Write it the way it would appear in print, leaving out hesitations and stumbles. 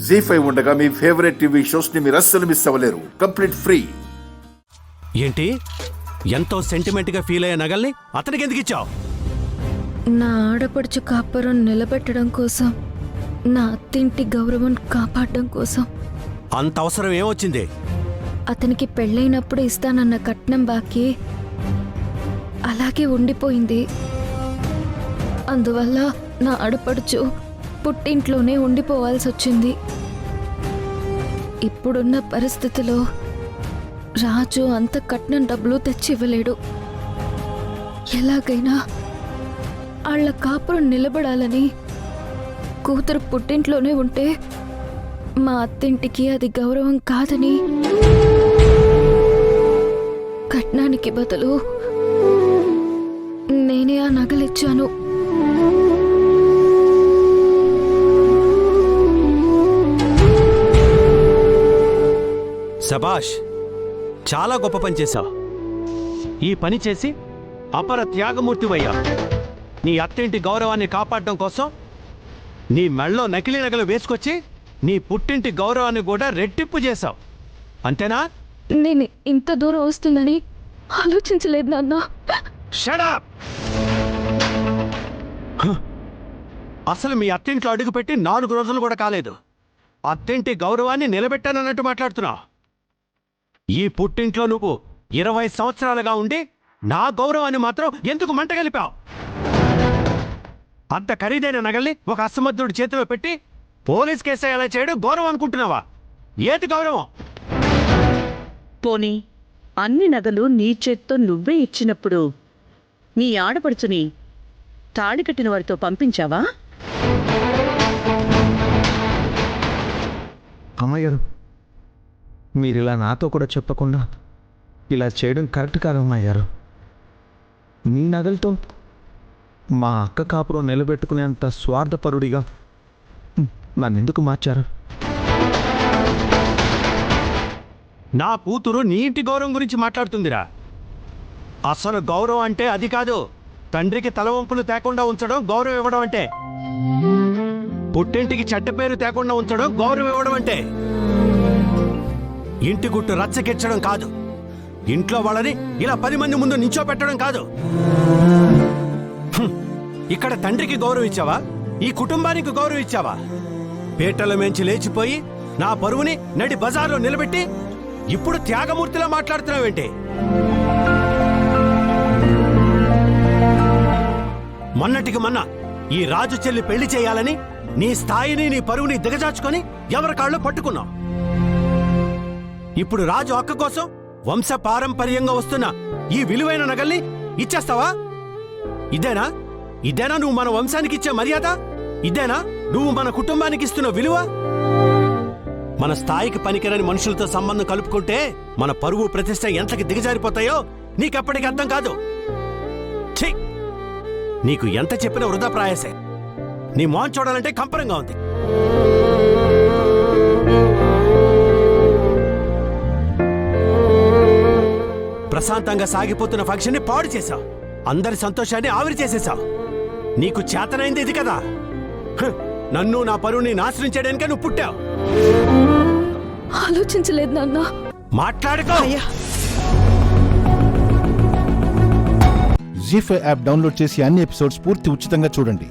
జీ5 ఉండగా మీ favourite TV shows ని మీరు అస్సలు మిస్ అవ్వలేరు. Complete free. ఏంటి ఎంతో సెంటిమెంట్ గా ఫీల్ అయ్యే నగల్ని అతనికి ఎందుకు ఇచ్చావు? నా ఆడపడుచు కాపురం నిలబెట్టడం కోసం, నా అత్తింటి గౌరవం కాపాడడం కోసం. అంత అవసరం ఏమొచ్చింది? అతనికి పెళ్ళైనప్పుడు ఇస్తానన్న కట్నం బాకీ అలాగే ఉండిపోయింది. అందువల్ల నా ఆడపడుచు పుట్టింట్లోనే ఉండిపోవాల్సి వచ్చింది. ఇప్పుడున్న పరిస్థితిలో రాజు అంత కట్నం డబ్బులు తెచ్చి ఇవ్వలేడు. ఎలాగైనా వాళ్ళ కాపురం నిలబడాలని కూతురు పుట్టింట్లోనే ఉంటే మా అత్తింటికి అది గౌరవం కాదని కట్నానికి బదులు నేనే ఆ నగలిచ్చాను. శభాష్, చాలా గొప్ప పని చేశావు. ఈ పని చేసి అపర త్యాగమూర్తివయ్యా. నీ అత్తింటి గౌరవాన్ని కాపాడడం కోసం నీ మెళ్ళో నకిలీ నగలు వేసుకొచ్చి నీ పుట్టింటి గౌరవాన్ని కూడా రెట్టింపు చేశావు, అంతేనా? నేను ఇంత దూరం వస్తుందని ఆలోచించలేదు నాన్న. Shut up! అసలు మీ అత్తింట్లో అడుగుపెట్టి 4 రోజులు కూడా కాలేదు. అత్తింటి గౌరవాన్ని నిలబెట్టానన్నట్టు మాట్లాడుతున్నావు. ఈ పుట్టింట్లో నువ్వు 20 సంవత్సరాలుగా ఉండి నా గౌరవాన్ని మాత్రం ఎందుకు మంట కలిపావు? అంత ఖరీదైన నగల్ని ఒక అసమర్థుడి చేతిలో పెట్టి పోలీస్ కేసు ఎలా చేయడం గౌరవం అనుకుంటున్నావా? ఏది గౌరవం? పోనీ అన్ని నగలు నీ చేత్తో నువ్వే ఇచ్చినప్పుడు నీ ఆడపడుచుని తాళి కట్టిన వారితో పంపించావా? అమ్మయ్యారు, మీరు ఇలా నాతో కూడా చెప్పకుండా ఇలా చేయడం కరెక్ట్ కాదు అమ్మయ్యారు. మీ నగలతో మా అక్క కాపురం నిలబెట్టుకునేంత స్వార్థపరుడిగా నన్ను ఎందుకు మార్చారు? నా కూతురు నీ ఇంటి గౌరవం గురించి మాట్లాడుతుందిరా. అసలు గౌరవం అంటే అది కాదు. తండ్రికి తలవంపులు తేకుండా ఉంచడం గౌరవం ఇవ్వడం అంటే. పుట్టింటికి చెడ్డ పేరు తేకుండా ఉంచడం గౌరవం ఇవ్వడం అంటే. ఇంటి గుట్టు రచ్చకెచ్చడం కాదు. ఇంట్లో వాళ్ళని ఇలా 10 మంది ముందు నించోపెట్టడం కాదు. ఇక్కడ తండ్రికి గౌరవం ఇచ్చావా? ఈ కుటుంబానికి గౌరవం ఇచ్చావా? పేటల మెంచి లేచిపోయి నా పరువుని నడి బజార్లో నిలబెట్టి ఇప్పుడు త్యాగమూర్తిలా మాట్లాడుతున్నావేంటి? మొన్నటికి మొన్న ఈ రాజు చెల్లి పెళ్లి చేయాలని నీ స్థాయిని నీ పరువుని దిగజార్చుకొని ఎవరి కాళ్ళు పట్టుకున్నావు. ఇప్పుడు రాజు హక్కు కోసం వంశ పారంపర్యంగా వస్తున్న ఈ విలువైన నగల్ని ఇచ్చేస్తావా? ఇదేనా ఇదేనా నువ్వు మన వంశానికి ఇచ్చే మర్యాద? ఇదేనా నువ్వు మన కుటుంబానికి ఇస్తున్న విలువ? మన స్థాయికి పనికిరని మనుషులతో సంబంధం కలుపుకుంటే మన పరువు ప్రతిష్ట ఎంతకి దిగజారిపోతాయో నీకెప్పటికీ అర్థం కాదు. ఛీ! నీకు ఎంత చెప్పినా వృధా ప్రయాసే. నీ మొహం చూడాలంటే కంపరంగా ఉంది. ప్రశాంతంగా సాగిపోతున్న ఫంక్షన్ ని పాడు చేశావు. అందరి సంతోషాన్ని ఆవిరి చేసేశావు. నీకు చేతనైంది ఇది కదా. నన్ను నా పరువుని నాశనం చేయడానికే నువ్వు పుట్టావు. ఆలోచించలేదు నాన్న. మాట్లాడుకో. జీ5 యాప్ డౌన్లోడ్ చేసి అన్ని ఎపిసోడ్స్ పూర్తి ఉచితంగా చూడండి.